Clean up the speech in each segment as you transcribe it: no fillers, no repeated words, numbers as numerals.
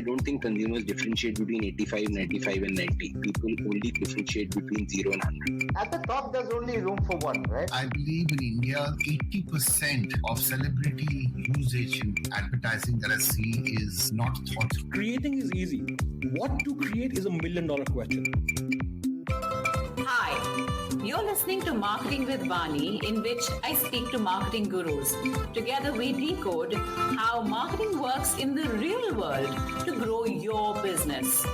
don't think consumers differentiate between 85, 95 and 90. People only differentiate between 0 and 100. At the top, there's only room for one, right? I believe in India, 80% of celebrity usage in advertising that I see is not thought through. Creating is easy. What to create is $1 million question. Hi, you're listening to Marketing with Vani, in which I speak to marketing gurus. Together we decode how marketing works in the real world to grow your business.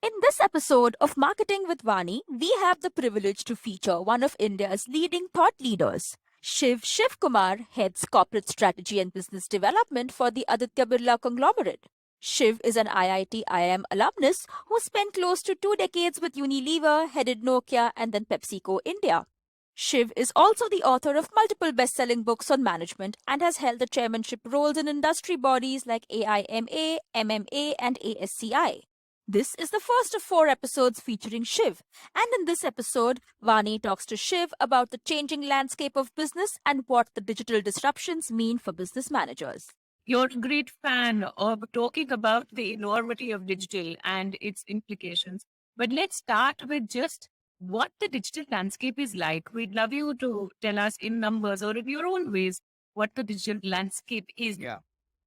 In this episode of Marketing with Vani, we have the privilege to feature one of India's leading thought leaders. Shiv Shivakumar heads corporate strategy and business development for the Aditya Birla conglomerate. Shiv is an IIT IIM alumnus who spent close to 2 decades with Unilever, headed Nokia and then PepsiCo India. Shiv is also the author of multiple best-selling books on management and has held the chairmanship roles in industry bodies like AIMA, MMA and ASCI. This is the first of 4 episodes featuring Shiv, and in this episode, Vani talks to Shiv about the changing landscape of business and what the digital disruptions mean for business managers. You're a great fan of talking about the enormity of digital and its implications. But let's start with just what the digital landscape is like. We'd love you to tell us in numbers or in your own ways what the digital landscape is. Yeah.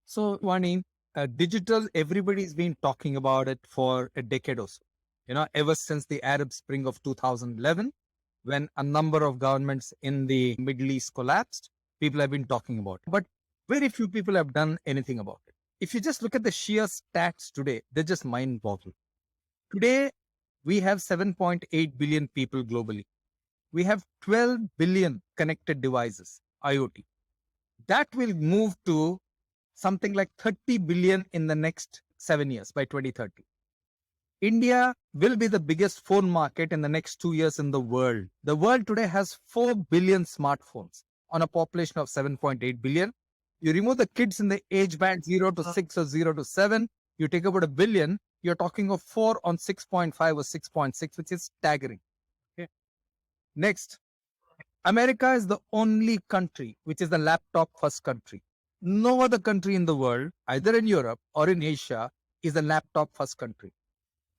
So, Vani, digital, everybody's been talking about it for a decade or so. Ever since the Arab Spring of 2011, when a number of governments in the Middle East collapsed, people have been talking about it. But very few people have done anything about it. If you just look at the sheer stats today, they're just mind-boggling. Today, we have 7.8 billion people globally. We have 12 billion connected devices, IoT. That will move to something like 30 billion in the next 7 years by 2030. India will be the biggest phone market in the next 2 years in the world. The world today has 4 billion smartphones on a population of 7.8 billion. You remove the kids in the age band 0 to 6 or 0 to 7, you take about 1 billion, you're talking of 4 on 6.5 or 6.6, which is staggering. Okay. Next, America is the only country which is the laptop first country. No other country in the world, either in Europe or in Asia, is a laptop first country.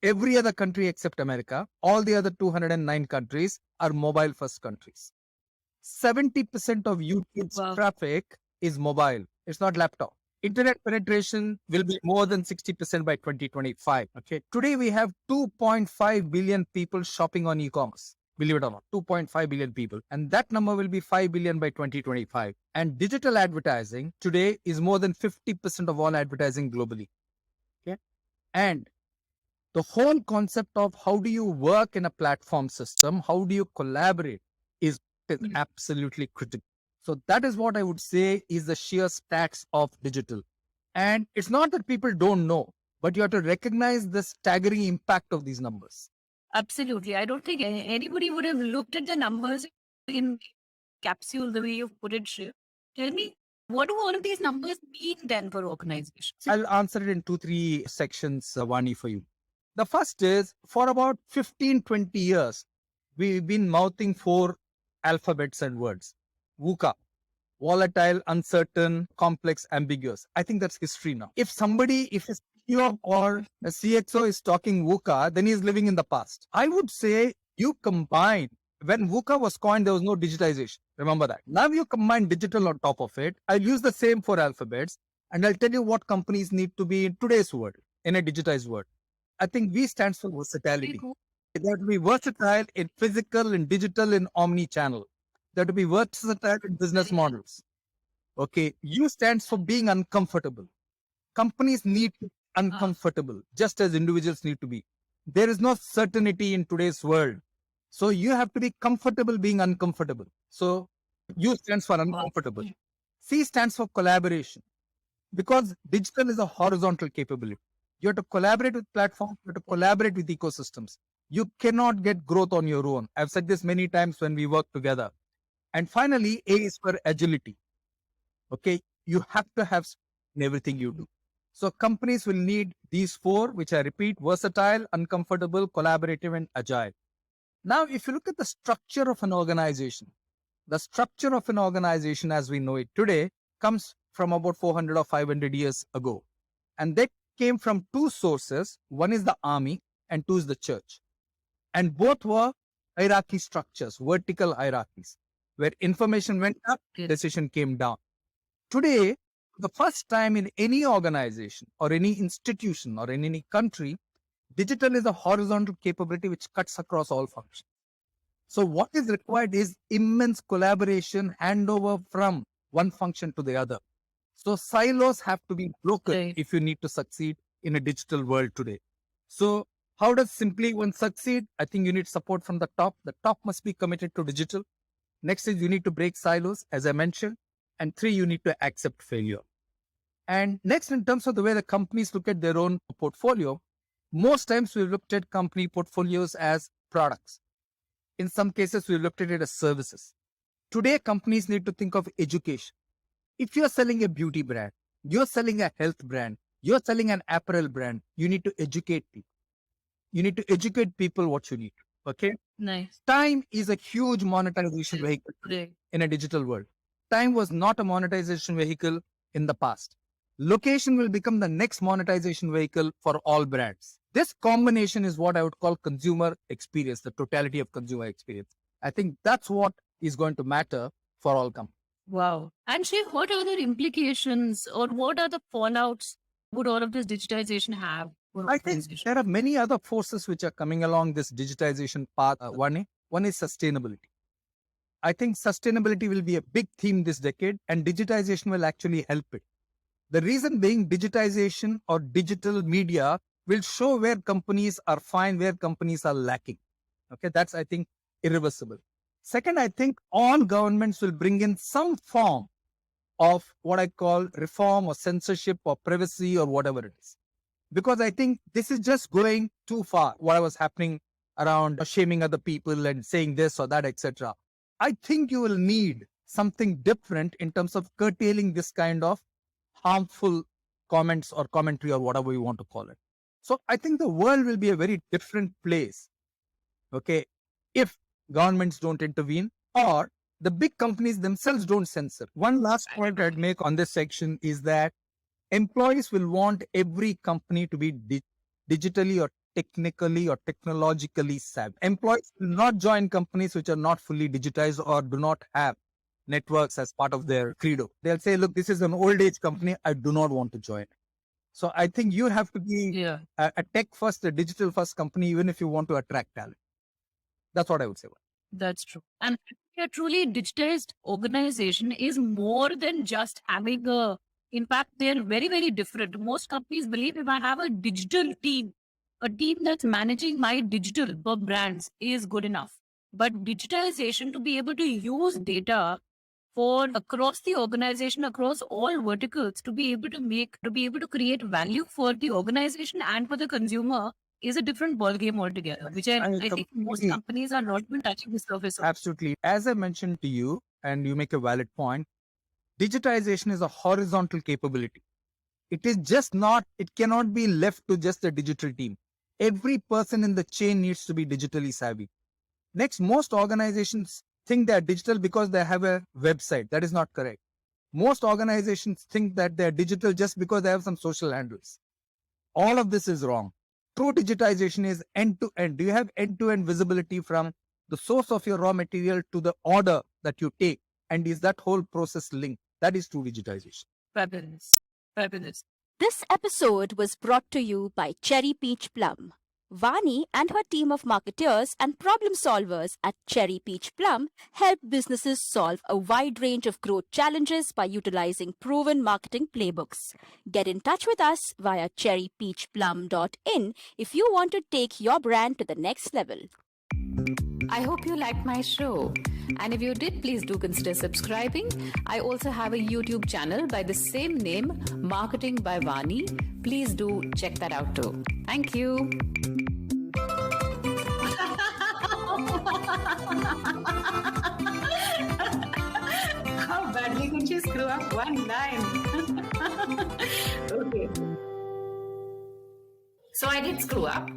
Every other country except America, all the other 209 countries are mobile first countries. 70% of YouTube's traffic is mobile. It's not laptop. Internet penetration will be more than 60% by 2025. Okay. Today we have 2.5 billion people shopping on e-commerce. Believe it or not, 2.5 billion people. And that number will be 5 billion by 2025. And digital advertising today is more than 50% of all advertising globally. Okay. And the whole concept of how do you work in a platform system, how do you collaborate is absolutely critical. So that is what I would say is the sheer stats of digital. And it's not that people don't know, but you have to recognize the staggering impact of these numbers. Absolutely. I don't think anybody would have looked at the numbers in capsule the way you've put it, Shiv. Tell me, what do all of these numbers mean then for organizations? I'll answer it in 2-3 sections, Vani, for you. The first is, for about 15-20 years, we've been mouthing 4 alphabets and words. VUCA, volatile, uncertain, complex, ambiguous. I think that's history now. If a CEO or a CXO is talking VUCA, then he's living in the past. I would say you combine, when VUCA was coined, there was no digitization. Remember that. Now you combine digital on top of it. I'll use the same 4 alphabets and I'll tell you what companies need to be in today's world, in a digitized world. I think V stands for versatility. They have to be versatile in physical, in digital, in omni-channel. They have to be versatile in business models. Okay. U stands for being uncomfortable. Companies need to be uncomfortable, just as individuals need to be. There is no certainty in today's world. So you have to be comfortable being uncomfortable. So U stands for uncomfortable. C stands for collaboration. Because digital is a horizontal capability. You have to collaborate with platforms, you have to collaborate with ecosystems. You cannot get growth on your own. I've said this many times when we work together. And finally, A is for agility. Okay, you have to have in everything you do. So companies will need these 4, which I repeat, versatile, uncomfortable, collaborative, and agile. Now, if you look at the structure of an organization, The structure of an organization as we know it today comes from about 400 or 500 years ago. And that came from two sources. One is the army and two is the church. And both were hierarchy structures, vertical hierarchies, where information went up, decision came down. Today, the first time in any organization or any institution or in any country, digital is a horizontal capability which cuts across all functions. So what is required is immense collaboration, handover from one function to the other. So silos have to be broken if you need to succeed in a digital world today. So how does simply one succeed? I think you need support from the top. The top must be committed to digital. Next is you need to break silos, as I mentioned. And 3, you need to accept failure. And next, in terms of the way the companies look at their own portfolio, most times we've looked at company portfolios as products. In some cases, we've looked at it as services. Today, companies need to think of education. If you're selling a beauty brand, you're selling a health brand, you're selling an apparel brand, you need to educate people. You need to educate people what you need. Okay? Nice. Time is a huge monetization vehicle in a digital world. Time was not a monetization vehicle in the past. Location will become the next monetization vehicle for all brands. This combination is what I would call consumer experience, the totality of consumer experience. I think that's what is going to matter for all companies. Wow. And Shiv, what are the implications or what are the fallouts would all of this digitization have? I think there are many other forces which are coming along this digitization path. One is sustainability. I think sustainability will be a big theme this decade and digitization will actually help it. The reason being digitization or digital media will show where companies are fine, where companies are lacking. Okay, that's, I think, irreversible. Second, I think all governments will bring in some form of what I call reform or censorship or privacy or whatever it is. Because I think this is just going too far. What was happening around shaming other people and saying this or that, etc. I think you will need something different in terms of curtailing this kind of harmful comments or commentary or whatever you want to call it. So I think the world will be a very different place, okay, if governments don't intervene or the big companies themselves don't censor. One last point I'd make on this section is that employees will want every company to be digitally or technically or technologically savvy. Employees will not join companies which are not fully digitized or do not have networks as part of their credo. They'll say, look, this is an old age company. I do not want to join. So I think you have to be a tech first, a digital first company, even if you want to attract talent. That's what I would say. That's true. And a truly digitized organization is more than just having in fact, they're very, very different. Most companies believe if I have a digital team, a team that's managing my digital brands is good enough. But digitization, to be able to use data for across the organization, across all verticals, to be able to create value for the organization and for the consumer is a different ballgame altogether, which I think most companies are not even touching the surface of. Absolutely. As I mentioned to you, and you make a valid point, digitization is a horizontal capability. It is just not, it cannot be left to just a digital team. Every person in the chain needs to be digitally savvy. Next, most organizations think they are digital because they have a website. That is not correct. Most organizations think that they are digital just because they have some social handles. All of this is wrong. True digitization is end-to-end. Do you have end-to-end visibility from the source of your raw material to the order that you take? And is that whole process linked? That is true digitization. Fabulous. Fabulous. This episode was brought to you by Cherry Peach Plum. Vani and her team of marketeers and problem solvers at Cherry Peach Plum help businesses solve a wide range of growth challenges by utilizing proven marketing playbooks. Get in touch with us via cherrypeachplum.in if you want to take your brand to the next level. I hope you liked my show. And if you did, please do consider subscribing. I also have a YouTube channel by the same name, Marketing by Vani. Please do check that out too. Thank you. How badly could you screw up one line? Okay. So I did screw up.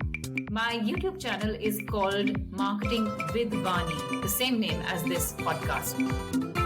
My YouTube channel is called Marketing with Vani, the same name as this podcast.